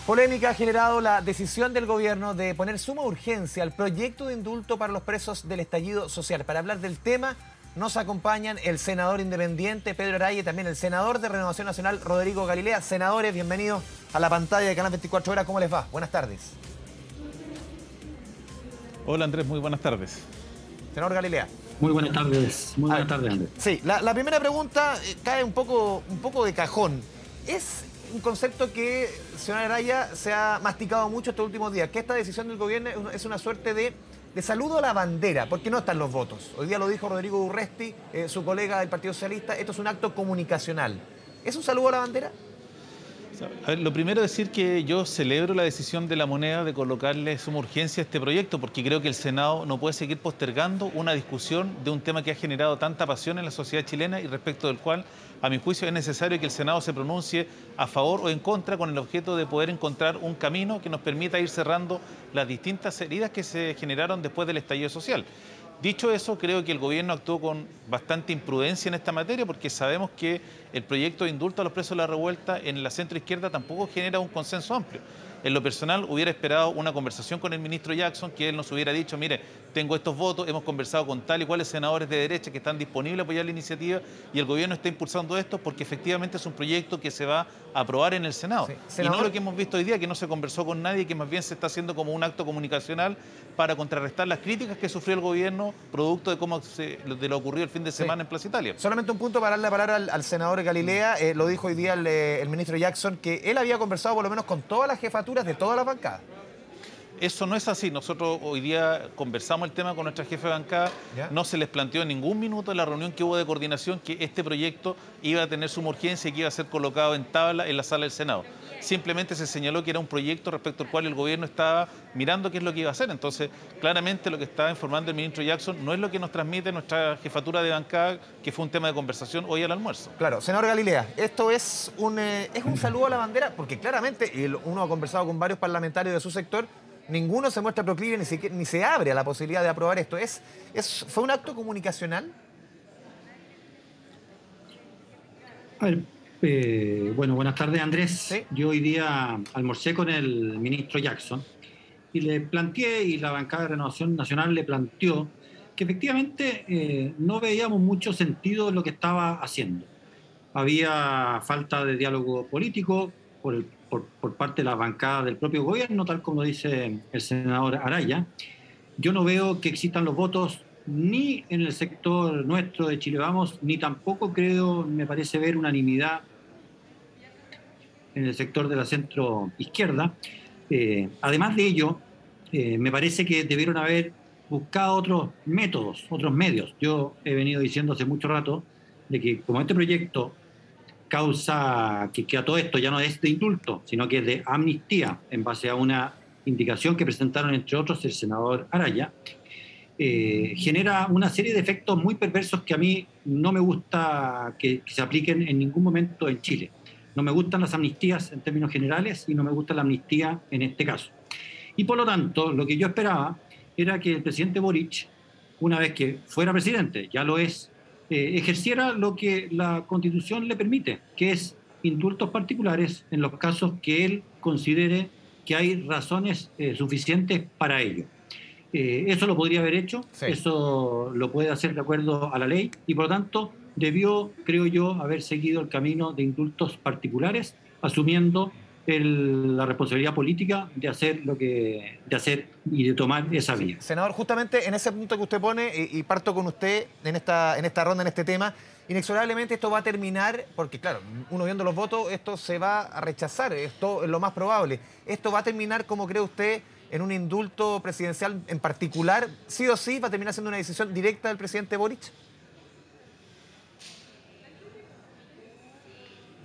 Polémica ha generado la decisión del gobierno de poner suma urgencia al proyecto de indulto para los presos del estallido social. Para hablar del tema nos acompañan el senador independiente Pedro Araya y también el senador de Renovación Nacional Rodrigo Galilea. Senadores, bienvenidos a la pantalla de Canal 24 Horas. ¿Cómo les va? Buenas tardes. Hola Andrés, muy buenas tardes. Senador Galilea. Muy buenas tardes, Andrés. Sí, la primera pregunta cae un poco de cajón. ¿Es un concepto que, señor Araya, se ha masticado mucho estos últimos días? Que esta decisión del gobierno es una suerte de saludo a la bandera, porque no están los votos. Hoy día lo dijo Rodrigo Urresti, su colega del Partido Socialista, esto es un acto comunicacional. ¿Es un saludo a la bandera? A ver, lo primero es decir que yo celebro la decisión de la moneda de colocarle suma urgencia a este proyecto, porque creo que el Senado no puede seguir postergando una discusión de un tema que ha generado tanta pasión en la sociedad chilena y respecto del cual, a mi juicio, es necesario que el Senado se pronuncie a favor o en contra con el objeto de poder encontrar un camino que nos permita ir cerrando las distintas heridas que se generaron después del estallido social. Dicho eso, creo que el gobierno actuó con bastante imprudencia en esta materia porque sabemos que el proyecto de indulto a los presos de la revuelta en la centroizquierda tampoco genera un consenso amplio. En lo personal, hubiera esperado una conversación con el ministro Jackson, que él nos hubiera dicho, mire, tengo estos votos, hemos conversado con tal y cuales senadores de derecha que están disponibles a apoyar la iniciativa y el gobierno está impulsando esto porque efectivamente es un proyecto que se va a aprobar en el Senado. Sí, y no lo que hemos visto hoy día, que no se conversó con nadie, que más bien se está haciendo como un acto comunicacional para contrarrestar las críticas que sufrió el gobierno producto de lo ocurrido el fin de semana en Plaza Italia. Solamente un punto para darle la palabra al senador Galilea. Lo dijo hoy día el ministro Jackson, que él había conversado por lo menos con todas las jefaturas de todas las bancadas. Eso no es así. Nosotros hoy día conversamos el tema con nuestra jefe de bancada. ¿Ya? No se les planteó en ningún minuto en la reunión que hubo de coordinación que este proyecto iba a tener suma urgencia y que iba a ser colocado en tabla en la sala del Senado. Simplemente se señaló que era un proyecto respecto al cual el gobierno estaba mirando qué es lo que iba a hacer. Entonces, claramente lo que estaba informando el ministro Jackson no es lo que nos transmite nuestra jefatura de bancada, que fue un tema de conversación hoy al almuerzo. Claro, senador Galilea, ¿esto es un saludo a la bandera? Porque claramente uno ha conversado con varios parlamentarios de su sector. Ninguno se muestra proclive ni se abre a la posibilidad de aprobar esto. ¿Fue un acto comunicacional? A ver, bueno, buenas tardes, Andrés. ¿Sí? Yo hoy día almorcé con el ministro Jackson y le planteé, y la bancada de Renovación Nacional le planteó, que efectivamente no veíamos mucho sentido en lo que estaba haciendo. Había falta de diálogo político por parte de la bancada del propio gobierno, tal como dice el senador Araya. Yo no veo que existan los votos ni en el sector nuestro de Chile Vamos, ni tampoco me parece ver unanimidad en el sector de la centro izquierda. Además de ello, me parece que debieron haber buscado otros métodos, otros medios. Yo he venido diciendo hace mucho rato de que como este proyecto causa que a todo esto ya no es de indulto, sino que es de amnistía, en base a una indicación que presentaron, entre otros, el senador Araya, genera una serie de efectos muy perversos que a mí no me gusta que se apliquen en ningún momento en Chile. No me gustan las amnistías en términos generales y no me gusta la amnistía en este caso. Y por lo tanto, lo que yo esperaba era que el presidente Boric, una vez que fuera presidente, ya lo es, ejerciera lo que la Constitución le permite, que es indultos particulares en los casos que él considere que hay razones suficientes para ello. Eso lo podría haber hecho, sí. Eso lo puede hacer de acuerdo a la ley y por lo tanto debió, creo yo, haber seguido el camino de indultos particulares, asumiendo la responsabilidad política de hacer y de tomar esa vía. Senador, justamente en ese punto que usted pone, y parto con usted en esta ronda, en este tema, inexorablemente esto va a terminar, porque claro, uno viendo los votos, esto se va a rechazar, esto es lo más probable. Esto va a terminar, como cree usted, en un indulto presidencial en particular, sí o sí, va a terminar siendo una decisión directa del presidente Boric.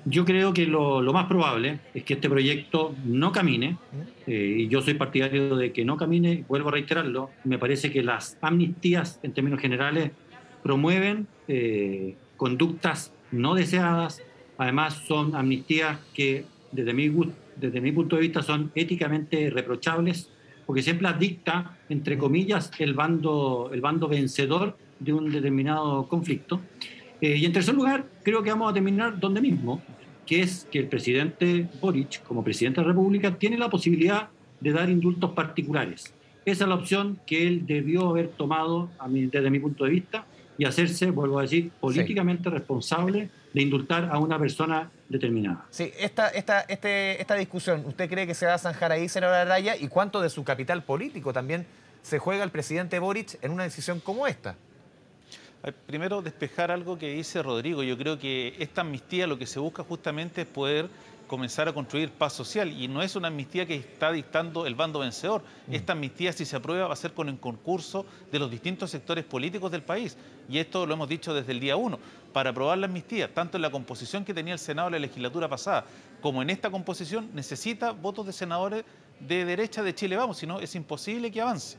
Yo creo que lo más probable es que este proyecto no camine, y yo soy partidario de que no camine, vuelvo a reiterarlo. Me parece que las amnistías, en términos generales, promueven conductas no deseadas. Además, son amnistías que, desde mi punto de vista, son éticamente reprochables, porque siempre dicta, entre comillas, el bando vencedor de un determinado conflicto. Y en tercer lugar, creo que vamos a terminar donde mismo. que es que el presidente Boric, como presidente de la República, tiene la posibilidad de dar indultos particulares. Esa es la opción que él debió haber tomado desde mi punto de vista y hacerse, vuelvo a decir, políticamente responsable de indultar a una persona determinada. Sí, esta discusión, ¿usted cree que se va a zanjar ahí, senador Araya? ¿Y cuánto de su capital político también se juega el presidente Boric en una decisión como esta? Primero, despejar algo que dice Rodrigo. Yo creo que esta amnistía lo que se busca justamente es poder comenzar a construir paz social, y no es una amnistía que está dictando el bando vencedor. Esta amnistía, si se aprueba, va a ser con el concurso de los distintos sectores políticos del país, y esto lo hemos dicho desde el día 1. Para aprobar la amnistía, tanto en la composición que tenía el Senado en la legislatura pasada, como en esta composición, necesita votos de senadores de derecha de Chile Vamos, si no es imposible que avance.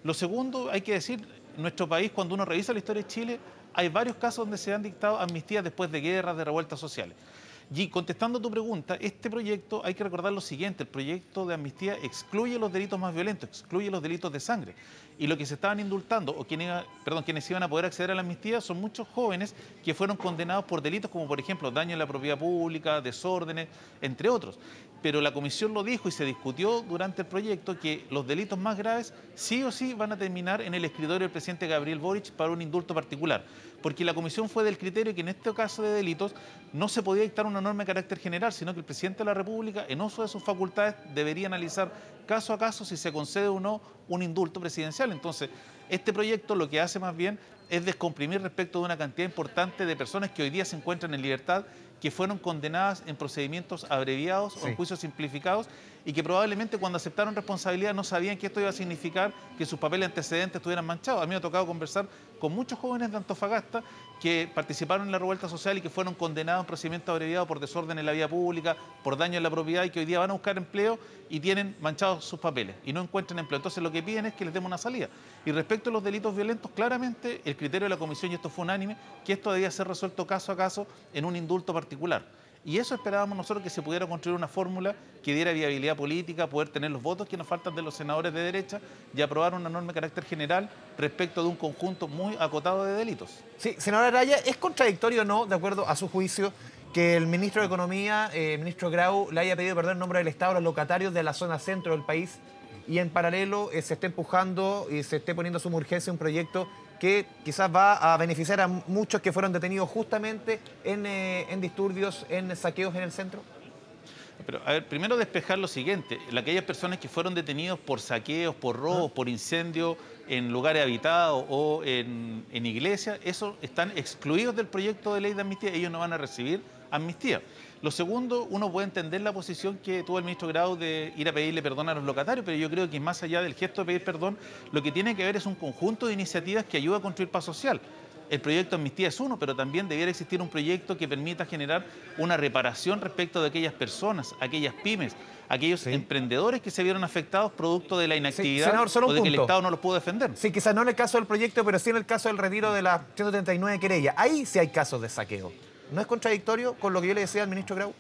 Lo segundo, hay que decir, en nuestro país, cuando uno revisa la historia de Chile, hay varios casos donde se han dictado amnistías después de guerras, de revueltas sociales. Y contestando a tu pregunta, este proyecto, hay que recordar lo siguiente: el proyecto de amnistía excluye los delitos más violentos, excluye los delitos de sangre. Y lo que se estaban indultando, o quienes iban a poder acceder a la amnistía, son muchos jóvenes que fueron condenados por delitos como, por ejemplo, daño a la propiedad pública, desórdenes, entre otros. Pero la comisión lo dijo y se discutió durante el proyecto que los delitos más graves sí o sí van a terminar en el escritorio del presidente Gabriel Boric para un indulto particular. Porque la comisión fue del criterio que en este caso de delitos no se podía dictar una norma de carácter general, sino que el presidente de la República, en uso de sus facultades, debería analizar caso a caso si se concede o no un indulto presidencial. Entonces, este proyecto lo que hace más bien es descomprimir respecto de una cantidad importante de personas que hoy día se encuentran en libertad, que fueron condenadas en procedimientos abreviados o en juicios simplificados, y que probablemente cuando aceptaron responsabilidad no sabían que esto iba a significar que sus papeles antecedentes estuvieran manchados. A mí me ha tocado conversar con muchos jóvenes de Antofagasta que participaron en la revuelta social y que fueron condenados en procedimientos abreviados por desorden en la vía pública, por daño en la propiedad, y que hoy día van a buscar empleo y tienen manchados sus papeles y no encuentran empleo. Entonces lo que piden es que les demos una salida. Y respecto a los delitos violentos, claramente el criterio de la comisión, y esto fue unánime, que esto debía ser resuelto caso a caso en un indulto particular. Y eso esperábamos nosotros, que se pudiera construir una fórmula que diera viabilidad política, poder tener los votos que nos faltan de los senadores de derecha y aprobar una norma de carácter general respecto de un conjunto muy acotado de delitos. Sí, senadora Araya, ¿es contradictorio o no, de acuerdo a su juicio, que el ministro de Economía, ministro Grau, le haya pedido perdón en nombre del Estado a los locatarios de la zona centro del país, y en paralelo se esté empujando y se esté poniendo a suma urgencia un proyecto que quizás va a beneficiar a muchos que fueron detenidos justamente en disturbios, en saqueos en el centro? Pero, a ver, primero despejar lo siguiente: aquellas personas que fueron detenidos por saqueos, por robos, por incendios en lugares habitados o en iglesias, esos están excluidos del proyecto de ley de amnistía, ellos no van a recibir amnistía. Lo segundo, uno puede entender la posición que tuvo el ministro Grau de ir a pedirle perdón a los locatarios, pero yo creo que más allá del gesto de pedir perdón, lo que tiene que ver es un conjunto de iniciativas que ayuda a construir paz social. El proyecto de amnistía es uno, pero también debiera existir un proyecto que permita generar una reparación respecto de aquellas personas, aquellas pymes, aquellos emprendedores que se vieron afectados producto de la inactividad, senador, solo o de que el punto. Estado no los pudo defender. Sí, quizás no en el caso del proyecto, pero sí en el caso del retiro de la 139 querella. Ahí sí hay casos de saqueo. ¿No es contradictorio con lo que yo le decía al ministro Grau?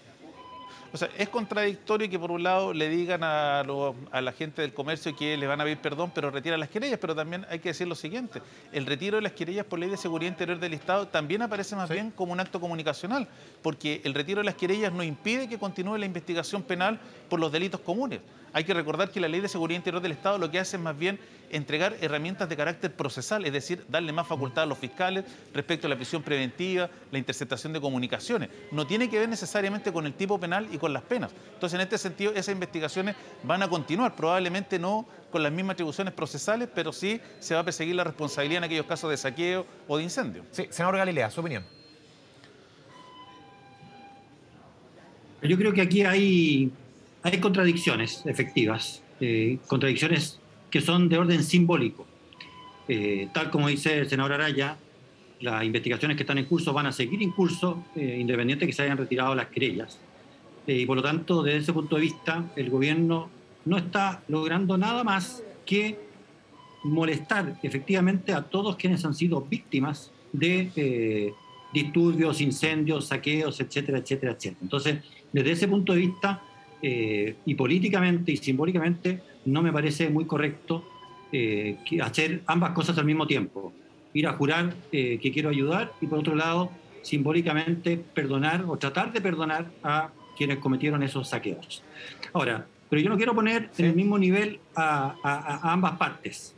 O sea, es contradictorio que por un lado le digan a la gente del comercio que les van a pedir perdón, pero retiran las querellas, pero también hay que decir lo siguiente: el retiro de las querellas por ley de seguridad interior del Estado también aparece más bien como un acto comunicacional, porque el retiro de las querellas no impide que continúe la investigación penal por los delitos comunes. Hay que recordar que la ley de seguridad interior del Estado lo que hace es más bien entregar herramientas de carácter procesal, es decir, darle más facultad a los fiscales respecto a la prisión preventiva, la interceptación de comunicaciones. No tiene que ver necesariamente con el tipo penal y con las penas. Entonces, en este sentido, esas investigaciones van a continuar, probablemente no con las mismas atribuciones procesales, pero sí se va a perseguir la responsabilidad en aquellos casos de saqueo o de incendio. Sí, senador Galilea, su opinión. Yo creo que aquí hay contradicciones efectivas, contradicciones que son de orden simbólico. Tal como dice el senador Araya, las investigaciones que están en curso van a seguir en curso, independiente de que se hayan retirado las querellas. Y por lo tanto, desde ese punto de vista, el gobierno no está logrando nada más que molestar efectivamente a todos quienes han sido víctimas de disturbios, incendios, saqueos, etcétera, etcétera, etcétera. Entonces, desde ese punto de vista, y políticamente y simbólicamente, no me parece muy correcto hacer ambas cosas al mismo tiempo. Ir a jurar que quiero ayudar y, por otro lado, simbólicamente perdonar o tratar de perdonar a quienes cometieron esos saqueos. Ahora, pero yo no quiero poner en el mismo nivel a ambas partes.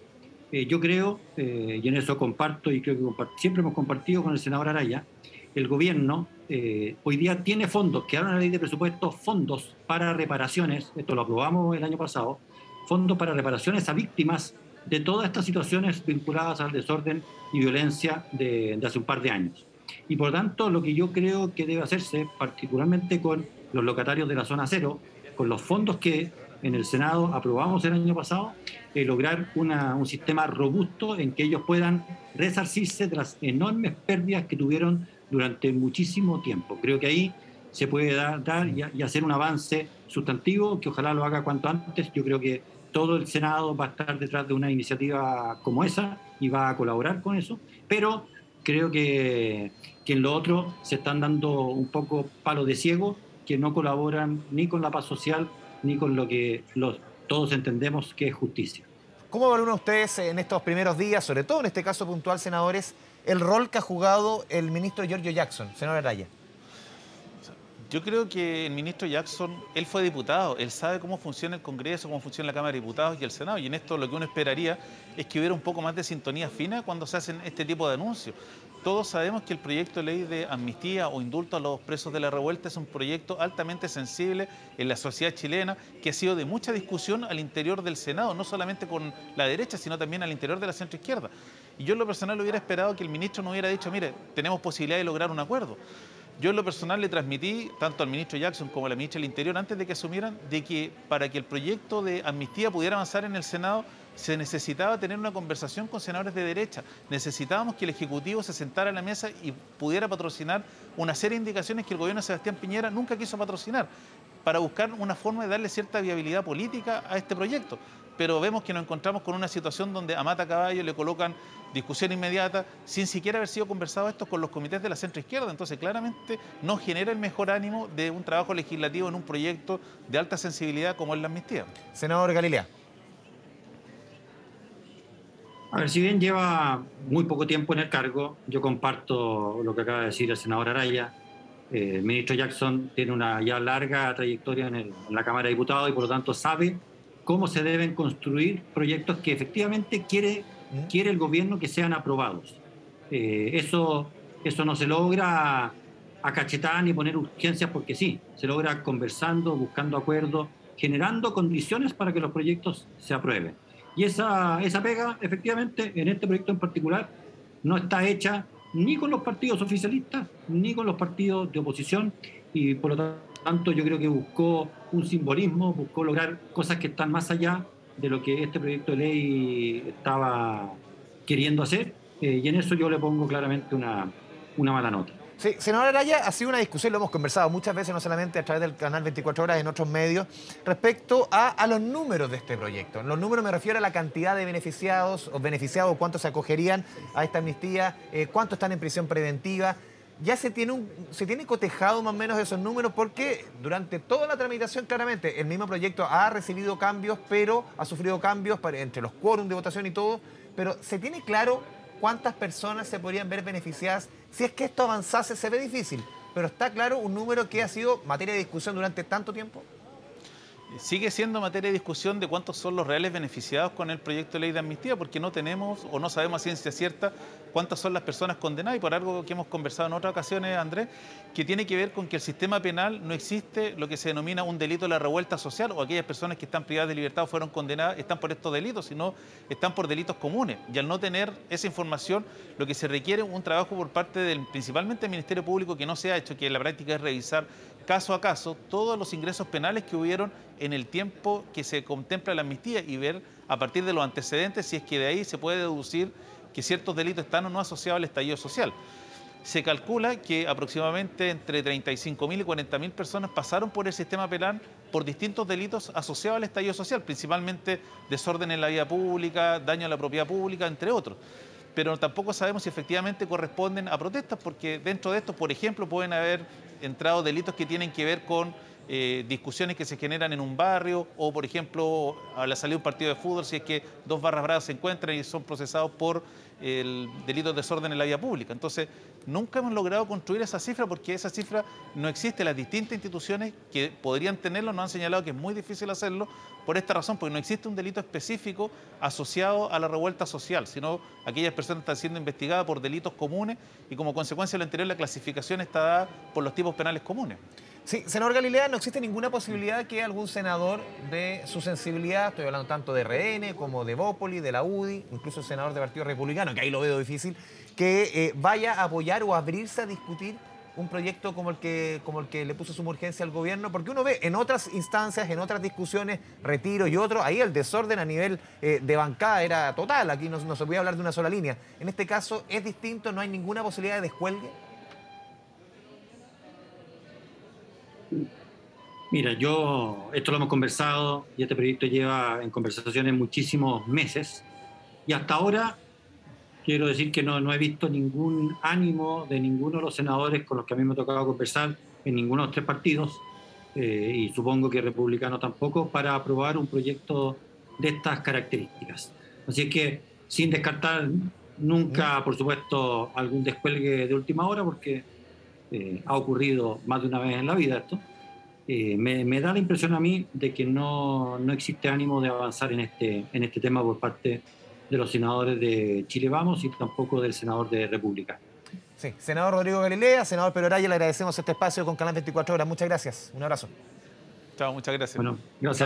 Yo creo, y en eso comparto, y creo que siempre hemos compartido con el senador Araya, el gobierno hoy día tiene fondos, quedaron en la ley de presupuestos, fondos para reparaciones, esto lo aprobamos el año pasado, fondos para reparaciones a víctimas de todas estas situaciones vinculadas al desorden y violencia de hace un par de años. Y por tanto, lo que yo creo que debe hacerse, particularmente con los locatarios de la zona cero, con los fondos que en el Senado aprobamos el año pasado, lograr un sistema robusto en que ellos puedan resarcirse de las enormes pérdidas que tuvieron durante muchísimo tiempo. Creo que ahí se puede dar y hacer un avance sustantivo, que ojalá lo haga cuanto antes. Yo creo que todo el Senado va a estar detrás de una iniciativa como esa y va a colaborar con eso, pero creo que en lo otro se están dando un poco palos de ciego, que no colaboran ni con la paz social ni con lo que todos entendemos que es justicia. ¿Cómo evalúan ustedes en estos primeros días, sobre todo en este caso puntual, senadores, el rol que ha jugado el ministro Giorgio Jackson, senador Araya? Yo creo que el ministro Jackson, él fue diputado, él sabe cómo funciona el Congreso, cómo funciona la Cámara de Diputados y el Senado, y en esto lo que uno esperaría es que hubiera un poco más de sintonía fina cuando se hacen este tipo de anuncios. Todos sabemos que el proyecto de ley de amnistía o indulto a los presos de la revuelta es un proyecto altamente sensible en la sociedad chilena, que ha sido de mucha discusión al interior del Senado, no solamente con la derecha, sino también al interior de la centroizquierda. Y yo en lo personal hubiera esperado que el ministro no hubiera dicho, mire, tenemos posibilidad de lograr un acuerdo. Yo en lo personal le transmití, tanto al ministro Jackson como a la ministra del Interior, antes de que asumieran, de que para que el proyecto de amnistía pudiera avanzar en el Senado, se necesitaba tener una conversación con senadores de derecha. Necesitábamos que el Ejecutivo se sentara en la mesa y pudiera patrocinar una serie de indicaciones que el gobierno de Sebastián Piñera nunca quiso patrocinar, para buscar una forma de darle cierta viabilidad política a este proyecto. Pero vemos que nos encontramos con una situación donde a mata caballo le colocan discusión inmediata, sin siquiera haber sido conversado esto con los comités de la centroizquierda. Entonces, claramente no genera el mejor ánimo de un trabajo legislativo en un proyecto de alta sensibilidad como es la amnistía. Senador Galilea. A ver, si bien lleva muy poco tiempo en el cargo, yo comparto lo que acaba de decir el senador Araya. El ministro Jackson tiene una ya larga trayectoria en la Cámara de Diputados y por lo tanto sabe cómo se deben construir proyectos que efectivamente quiere el gobierno que sean aprobados. Eso no se logra a cachetar ni poner urgencias porque sí, se logra conversando, buscando acuerdos, generando condiciones para que los proyectos se aprueben. Y esa pega, efectivamente, en este proyecto en particular, no está hecha ni con los partidos oficialistas, ni con los partidos de oposición, y por lo tanto yo creo que buscó un simbolismo, buscó lograr cosas que están más allá de lo que este proyecto de ley estaba queriendo hacer, y en eso yo le pongo claramente una mala nota. Sí, senador Araya, ha sido una discusión, lo hemos conversado muchas veces, no solamente a través del canal 24 Horas, en otros medios, respecto a los números de este proyecto. Los números me refiero a la cantidad de beneficiados, cuántos se acogerían a esta amnistía, cuántos están en prisión preventiva. Ya se tiene cotejado más o menos esos números porque durante toda la tramitación, claramente, el mismo proyecto ha recibido cambios, pero ha sufrido cambios entre los quórum de votación y todo, pero ¿se tiene claro cuántas personas se podrían ver beneficiadas? Si es que esto avanzase, se ve difícil, pero está claro un número que ha sido materia de discusión durante tanto tiempo. Sigue siendo materia de discusión de cuántos son los reales beneficiados con el proyecto de ley de amnistía, porque no tenemos o no sabemos a ciencia cierta cuántas son las personas condenadas, y por algo que hemos conversado en otras ocasiones, Andrés, que tiene que ver con que el sistema penal no existe lo que se denomina un delito de la revuelta social, o aquellas personas que están privadas de libertad o fueron condenadas están por estos delitos, sino están por delitos comunes. Y al no tener esa información, lo que se requiere es un trabajo por parte principalmente del Ministerio Público, que no se ha hecho, que en la práctica es revisar caso a caso todos los ingresos penales que hubieron en el tiempo que se contempla la amnistía y ver a partir de los antecedentes si es que de ahí se puede deducir que ciertos delitos están o no asociados al estallido social. Se calcula que aproximadamente entre 35.000 y 40.000 personas pasaron por el sistema penal por distintos delitos asociados al estallido social, principalmente desorden en la vida pública, daño a la propiedad pública, entre otros. Pero tampoco sabemos si efectivamente corresponden a protestas, porque dentro de estos, por ejemplo, pueden haber entrado delitos que tienen que ver con discusiones que se generan en un barrio o, por ejemplo, a la salida de un partido de fútbol, si es que dos barras bravas se encuentran y son procesados por el delito de desorden en la vía pública. Entonces, nunca hemos logrado construir esa cifra porque esa cifra no existe. Las distintas instituciones que podrían tenerlo nos han señalado que es muy difícil hacerlo por esta razón, porque no existe un delito específico asociado a la revuelta social, sino aquellas personas están siendo investigadas por delitos comunes y como consecuencia de lo anterior la clasificación está dada por los tipos penales comunes. Sí, senador Galilea, no existe ninguna posibilidad que algún senador de su sensibilidad, estoy hablando tanto de RN como de Bópoli, de la UDI, incluso el senador del Partido Republicano, que ahí lo veo difícil, que vaya a apoyar o abrirse a discutir un proyecto como el que le puso suma urgencia al gobierno, porque uno ve en otras instancias, en otras discusiones, retiro y otro, ahí el desorden a nivel de bancada era total, aquí no se podía hablar de una sola línea. En este caso es distinto, no hay ninguna posibilidad de descuelgue. Mira, esto lo hemos conversado y este proyecto lleva en conversaciones muchísimos meses y hasta ahora quiero decir que no he visto ningún ánimo de ninguno de los senadores con los que a mí me ha tocado conversar en ninguno de los tres partidos y supongo que republicano tampoco para aprobar un proyecto de estas características. Así que sin descartar nunca, por supuesto, algún descuelgue de última hora porque ha ocurrido más de una vez en la vida esto. Me da la impresión a mí de que no existe ánimo de avanzar en este tema por parte de los senadores de Chile Vamos y tampoco del senador de República. Sí, senador Rodrigo Galilea, senador Pedro Araya, le agradecemos este espacio con Canal 24 Horas. Muchas gracias. Un abrazo. Chao, muchas gracias. Bueno, gracias.